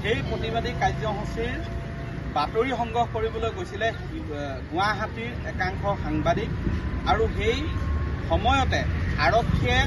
সেই প্ৰতিবাদী কাৰ্যসূচীৰ বাতৰি সংগ্ৰহ কৰিবলৈ গৈছিলে গুৱাহাটীৰ একাংশ সাংবাদিক আৰু সেই সময়তে আৰক্ষীয়ে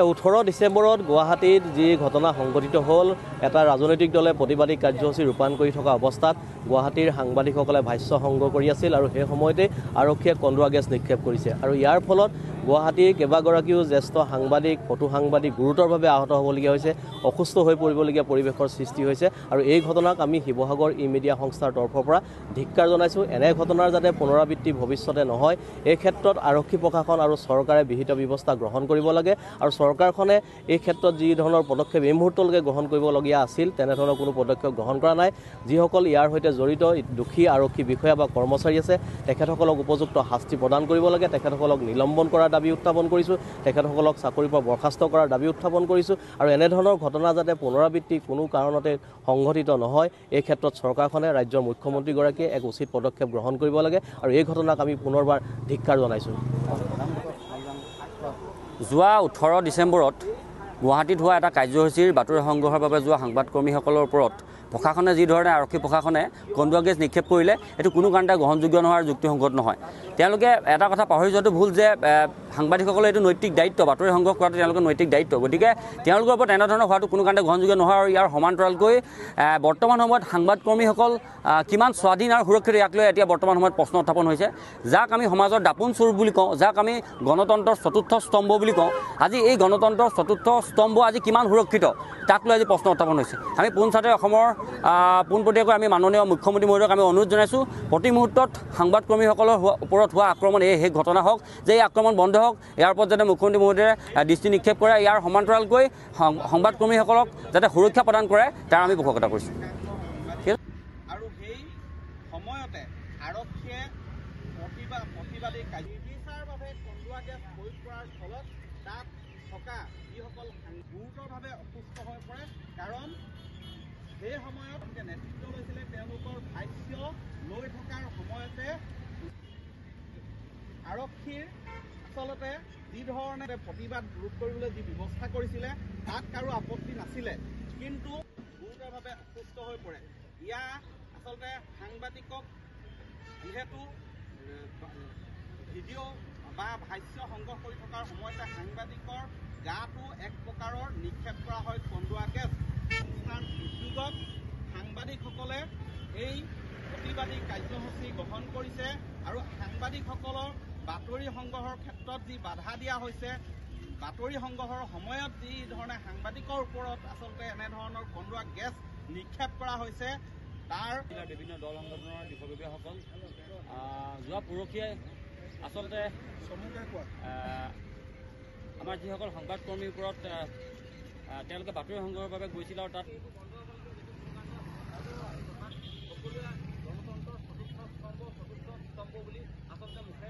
18 ডিচেম্বৰত গুৱাহাটীত যি ঘটনা সংঘটিত হ'ল, এটা ৰাজনৈতিক দলে প্ৰতিবাদী কাৰ্যসূচী ৰূপায়ণ কৰি থকা অৱস্থাত গুৱাহাটীৰ সাংবাদিকসকলে ভাষ্য সংগ্ৰহ কৰি আছিল আৰু সেই সময়তে আৰক্ষীয়ে কন্দুৱা গেছ নিক্ষেপ কৰিছে আৰু ইয়াৰ ফলত গুৱাহাটীৰ কেইবাগৰাকীও জ্যেষ্ঠ সাংবাদিক, ফটো সাংবাদিক গুৰুতৰভাৱে আহত হ'বলগীয়া হৈছে, অসুস্থ হৈ পৰিবলগীয়া পৰিৱেশৰ সৃষ্টি হৈছে আৰু এই ঘটনাক আমি শিৱসাগৰ ই মিডিয়া সংস্থাৰ তৰফৰ পৰা ধিক্কাৰ জনাইছোঁ। এনে ঘটনাৰ যাতে পুনৰাবৃত্তি ভৱিষ্যতে নহয়, এই ক্ষেত্ৰত আৰক্ষী প্ৰশাসন আৰু চৰকাৰে বিহিত ব্যৱস্থা গ্ৰহণ কৰিব লাগে আৰু চৰকাৰখনে এই ক্ষেত্ৰত যি ধৰণৰ পদক্ষেপ এই মুহূৰ্তলৈকে গ্ৰহণ কৰিবলগীয়া আছিল, তেনেধৰণৰ কোনো পদক্ষেপ গ্ৰহণ কৰা নাই। যিসকল ইয়াৰ সৈতে জড়িত দোষী আৰক্ষী বিষয়া বা কৰ্মচাৰী আছে, তেখেতসকলক উপযুক্ত শাস্তি প্ৰদান কৰিব লাগে, তেখেতসকলক নিলম্বন কৰাৰ দাবী উত্থাপন কৰিছোঁ, তেখেতসকলক চাকৰিৰ পৰা বৰ্খাস্ত কৰাৰ দাবী উত্থাপন কৰিছোঁ আৰু এনেধৰণৰ ঘটনা যাতে পুনৰাবৃত্তি কোনো কাৰণতে সংঘটিত নহয়, এই ক্ষেত্ৰত চৰকাৰখনে ৰাজ্যৰ মুখ্যমন্ত্ৰীগৰাকীয়ে এক উচিত পদক্ষেপ গ্ৰহণ কৰিব লাগে আৰু এই ঘটনাক আমি পুনৰবাৰ ধিক্কাৰ জনাইছোঁ। যোৱা 18 ডিচেম্বৰত গুৱাহাটীত হোৱা এটা কাৰ্যসূচীৰ বাতৰি সংগ্ৰহৰ বাবে যোৱা সাংবাদিককৰ্মীসকলৰ ওপৰত প্ৰশাসনে যি ধৰণে আৰক্ষী প্ৰশাসনে কন্দুৱা গেছ নিক্ষেপ কৰিলে, এইটো কোনো কাৰণতে গ্ৰহণযোগ্য নহয় আৰু যুক্তিসংগত নহয়। তেওঁলোকে এটা কথা পাহৰি যোৱাটো ভুল যে সাংবাদিকসকলে এইটো নৈতিক দায়িত্ব, বাতৰি সংগ্ৰহ কৰাটো তেওঁলোকৰ নৈতিক দায়িত্ব। গতিকে তেওঁলোকৰ ওপৰত এনেধৰণৰ হোৱাটো কোনো কাৰণতে গ্ৰহণযোগ্য নহয় আৰু ইয়াৰ সমান্তৰালকৈ বৰ্তমান সময়ত সাংবাদিককৰ্মীসকল কিমান স্বাধীন আৰু সুৰক্ষিত, ইয়াক লৈ এতিয়া বৰ্তমান সময়ত প্ৰশ্ন উত্থাপন হৈছে। যাক আমি সমাজৰ দাপোন স্বৰূপ বুলি কওঁ, যাক আমি গণতন্ত্ৰৰ চতুৰ্থ স্তম্ভ বুলি কওঁ, আজি এই গণতন্ত্ৰৰ চতুৰ্থ স্তম্ভ আজি কিমান সুৰক্ষিত, তাক লৈ আজি প্ৰশ্ন উত্থাপন হৈছে। আমি পোনছাতে অসমৰ পোনপটীয়াকৈ আমি মাননীয় মুখ্যমন্ত্ৰী মহোদয়ক আমি অনুৰোধ জনাইছোঁ, প্ৰতি মুহূৰ্তত সাংবাদিককৰ্মীসকলৰ ওপৰত হোৱা আক্ৰমণ সেই ঘটনা হওক, যে এই আক্ৰমণ বন্ধ হওক, ইয়াৰ ওপৰত যাতে মুখ্যমন্ত্ৰী মহোদয়ে দৃষ্টি নিক্ষেপ কৰে, ইয়াৰ সমান্তৰালকৈ সংবাদকৰ্মীসকলক যাতে সুৰক্ষা প্ৰদান কৰে তাৰ আমি পোষকতা কৰিছোঁ। আৰু সেই সময়তে আৰক্ষীয়ে প্ৰতিবাদী কাৰ্যসূচীৰ বাবে কন্দুৱা গেছ প্ৰয়োগ কৰাৰ ফলত তাত থকা যিসকল গুৰুতৰভাৱে অসুস্থ হৈ পৰে, কাৰণ সেই সময়ত নেতৃত্ব লৈছিলে তেওঁলোকৰ ভাষ্য লৈ থকাৰ সময়তে আৰক্ষীৰ আচলতে যি ধৰণে প্ৰতিবাদ ৰোধ কৰিবলৈ যি ব্যৱস্থা কৰিছিলে তাত কাৰো আপত্তি নাছিলে, কিন্তু গুৰুতৰভাৱে অসুস্থ হৈ পৰে। ইয়াৰ আচলতে সাংবাদিকক যিহেতু ভিডিঅ' বা ভাষ্য সংগ্ৰহ কৰি থকাৰ সময়তে সাংবাদিকৰ গাটো এক প্ৰকাৰৰ নিক্ষেপ কৰা হয় কন্দুৱা গেছ। অনুষ্ঠান উদ্যোগত সাংবাদিকসকলে এই প্ৰতিবাদী কাৰ্যসূচী গ্ৰহণ কৰিছে আৰু সাংবাদিকসকলৰ বাতৰি সংগ্ৰহৰ ক্ষেত্ৰত যি বাধা দিয়া হৈছে, বাতৰি সংগ্ৰহৰ সময়ত যি ধৰণে সাংবাদিকৰ ওপৰত আচলতে এনেধৰণৰ কন্দুৱা গেছ নিক্ষেপ কৰা হৈছে, তাৰ বিভিন্ন দল সংগঠনৰ বিষয়ববীয়াসকল যোৱা পৰহিয়ে আচলতে আমাৰ যিসকল সংবাদকৰ্মীৰ ওপৰত তেওঁলোকে বাতৰি সংগ্ৰহৰ বাবে গৈছিল আৰু তাত গণতন্ত্ৰৰ চতুৰ্থ স্তম্ভ বুলি আচলতে মুখে